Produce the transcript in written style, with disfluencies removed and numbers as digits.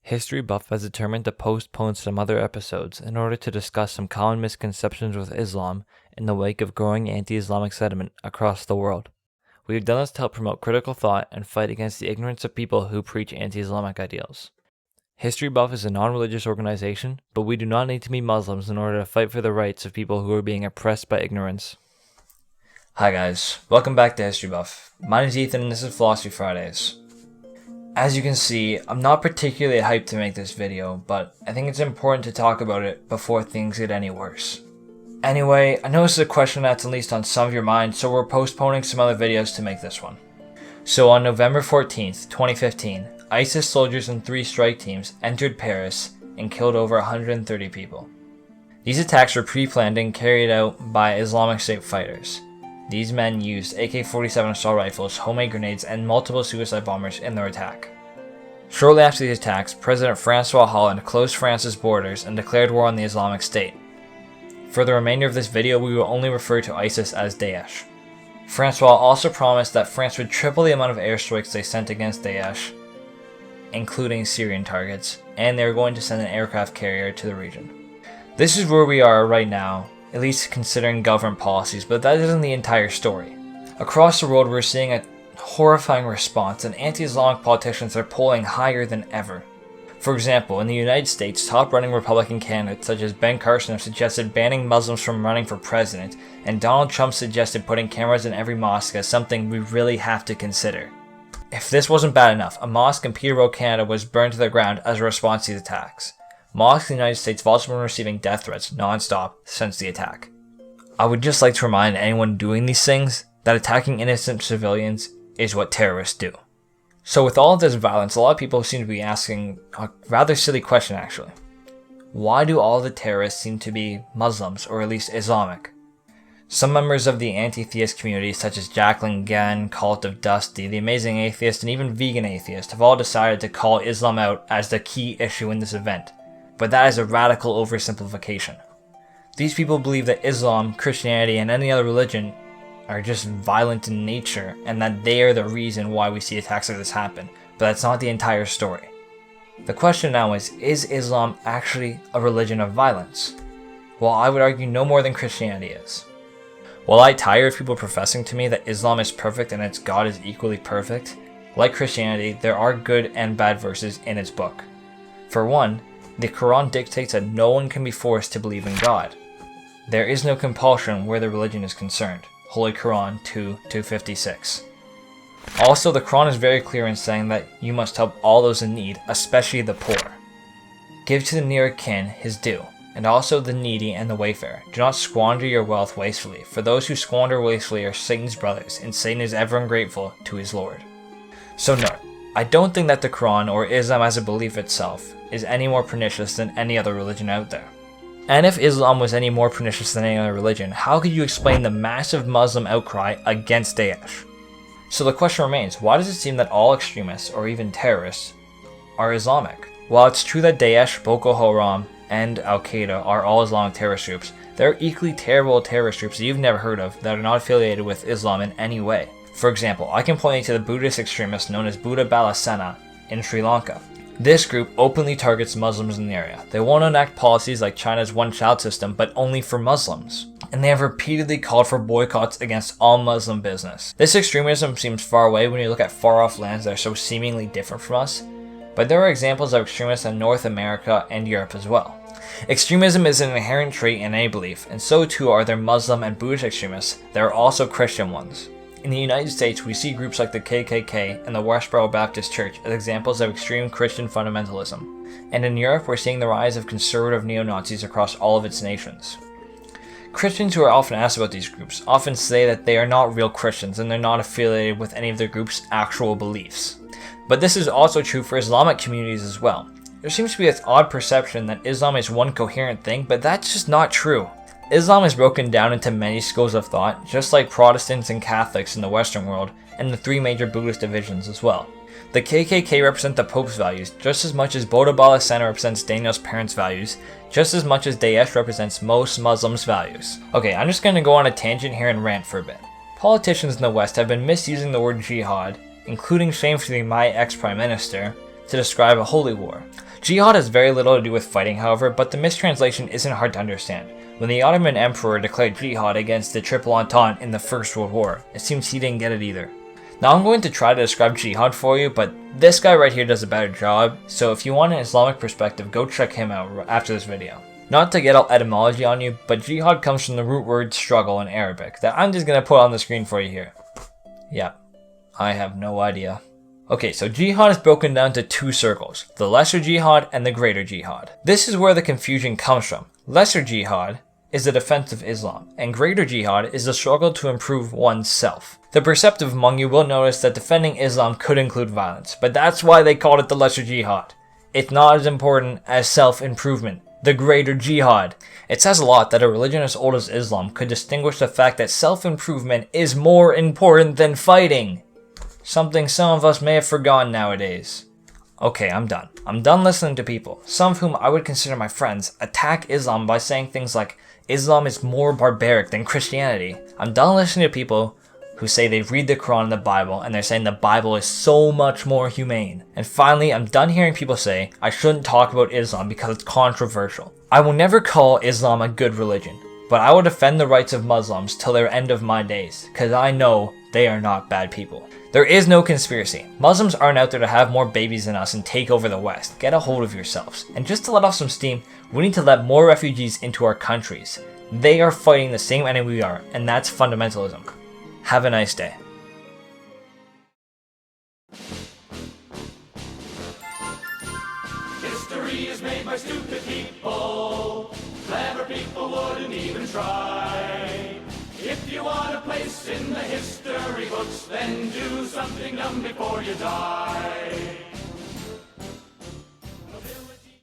History Buff has determined to postpone some other episodes in order to discuss some common misconceptions with Islam in the wake of growing anti-Islamic sentiment across the world. We have done this to help promote critical thought and fight against the ignorance of people who preach anti-Islamic ideals. History Buff is a non-religious organization, but we do not need to be Muslims in order to fight for the rights of people who are being oppressed by ignorance. Hi guys, welcome back to History Buff. My name is Ethan and this is Philosophy Fridays. As you can see, I'm not particularly hyped to make this video, but I think it's important to talk about it before things get any worse. Anyway, I know this is a question that's at least on some of your minds, so we're postponing some other videos to make this one. So on November 14th, 2015, ISIS soldiers and 3 strike teams entered Paris and killed over 130 people. These attacks were pre-planned and carried out by Islamic State fighters. These men used AK-47 assault rifles, homemade grenades, and multiple suicide bombers in their attack. Shortly after these attacks, President Francois Hollande closed France's borders and declared war on the Islamic State. For the remainder of this video, we will only refer to ISIS as Daesh. Francois also promised that France would triple the amount of airstrikes they sent against Daesh, including Syrian targets, and they were going to send an aircraft carrier to the region. This is where we are right now, at least considering government policies, but that isn't the entire story. Across the world, we're seeing a horrifying response, and anti-Islamic politicians are polling higher than ever. For example, in the United States, top-running Republican candidates such as Ben Carson have suggested banning Muslims from running for president, and Donald Trump suggested putting cameras in every mosque as something we really have to consider. If this wasn't bad enough, a mosque in Peterborough, Canada was burned to the ground as a response to these attacks. Mosques in the United States have also been receiving death threats non-stop since the attack. I would just like to remind anyone doing these things that attacking innocent civilians is what terrorists do. So with all of this violence, a lot of people seem to be asking a rather silly question actually. Why do all the terrorists seem to be Muslims, or at least Islamic? Some members of the anti-theist community such as Jacqueline Gann, Cult of Dusty, The Amazing Atheist, and even Vegan Atheist have all decided to call Islam out as the key issue in this event. But that is a radical oversimplification. These people believe that Islam, Christianity, and any other religion are just violent in nature, and that they are the reason why we see attacks like this happen, but that's not the entire story. The question now is Islam actually a religion of violence? Well, I would argue no more than Christianity is. While I tire of people professing to me that Islam is perfect and its God is equally perfect, like Christianity, there are good and bad verses in its book. For one, the Quran dictates that no one can be forced to believe in God. There is no compulsion where the religion is concerned. Holy Quran 2:256. Also, the Quran is very clear in saying that you must help all those in need, especially the poor. Give to the near kin his due, and also the needy and the wayfarer. Do not squander your wealth wastefully, for those who squander wastefully are Satan's brothers, and Satan is ever ungrateful to his Lord. So no, I don't think that the Quran, or Islam as a belief itself, is any more pernicious than any other religion out there. And if Islam was any more pernicious than any other religion, how could you explain the massive Muslim outcry against Daesh? So the question remains, why does it seem that all extremists, or even terrorists, are Islamic? While it's true that Daesh, Boko Haram, and Al-Qaeda are all Islamic terrorist groups, there are equally terrible terrorist groups that you've never heard of that are not affiliated with Islam in any way. For example, I can point you to the Buddhist extremist known as Buddha Bala Sena in Sri Lanka. This group openly targets Muslims in the area. They won't enact policies like China's one-child system, but only for Muslims. And they have repeatedly called for boycotts against all Muslim business. This extremism seems far away when you look at far-off lands that are so seemingly different from us, but there are examples of extremists in North America and Europe as well. Extremism is an inherent trait in any belief, and so too are there Muslim and Buddhist extremists. There are also Christian ones. In the United States, we see groups like the KKK and the Westboro Baptist Church as examples of extreme Christian fundamentalism. And in Europe, we're seeing the rise of conservative neo-Nazis across all of its nations. Christians who are often asked about these groups often say that they are not real Christians and they're not affiliated with any of their group's actual beliefs. But this is also true for Islamic communities as well. There seems to be this odd perception that Islam is one coherent thing, but that's just not true. Islam is broken down into many schools of thought, just like Protestants and Catholics in the Western world, and the 3 major Buddhist divisions as well. The KKK represent the Pope's values, just as much as Buddha Bala Sena represents Daniel's parents' values, just as much as Daesh represents most Muslims' values. Okay, I'm just going to go on a tangent here and rant for a bit. Politicians in the West have been misusing the word jihad, including shamefully my ex-prime minister, to describe a holy war. Jihad has very little to do with fighting, however, but the mistranslation isn't hard to understand. When the Ottoman Emperor declared jihad against the Triple Entente in the First World War, it seems he didn't get it either. Now I'm going to try to describe jihad for you, but this guy right here does a better job, so if you want an Islamic perspective, go check him out after this video. Not to get all etymology on you, but jihad comes from the root word struggle in Arabic that I'm just going to put on the screen for you here. Yeah, I have no idea. Okay, so jihad is broken down to two circles, the lesser jihad and the greater jihad. This is where the confusion comes from. Lesser jihad is the defense of Islam, and greater jihad is the struggle to improve one's self. The perceptive among you will notice that defending Islam could include violence, but that's why they called it the lesser jihad. It's not as important as self-improvement, the greater jihad. It says a lot that a religion as old as Islam could distinguish the fact that self-improvement is more important than fighting. Something some of us may have forgotten nowadays. Okay, I'm done. I'm done listening to people, some of whom I would consider my friends, attack Islam by saying things like, Islam is more barbaric than Christianity. I'm done listening to people who say they read the Quran and the Bible and they're saying the Bible is so much more humane. And finally, I'm done hearing people say I shouldn't talk about Islam because it's controversial. I will never call Islam a good religion, but I will defend the rights of Muslims till their end of my days, because I know they are not bad people. There is no conspiracy. Muslims aren't out there to have more babies than us and take over the West. Get a hold of yourselves. And just to let off some steam, we need to let more refugees into our countries. They are fighting the same enemy we are, and that's fundamentalism. Have a nice day. History is made by stupid people. Clever people wouldn't even try. If you want a place in the history books, then do something dumb before you die.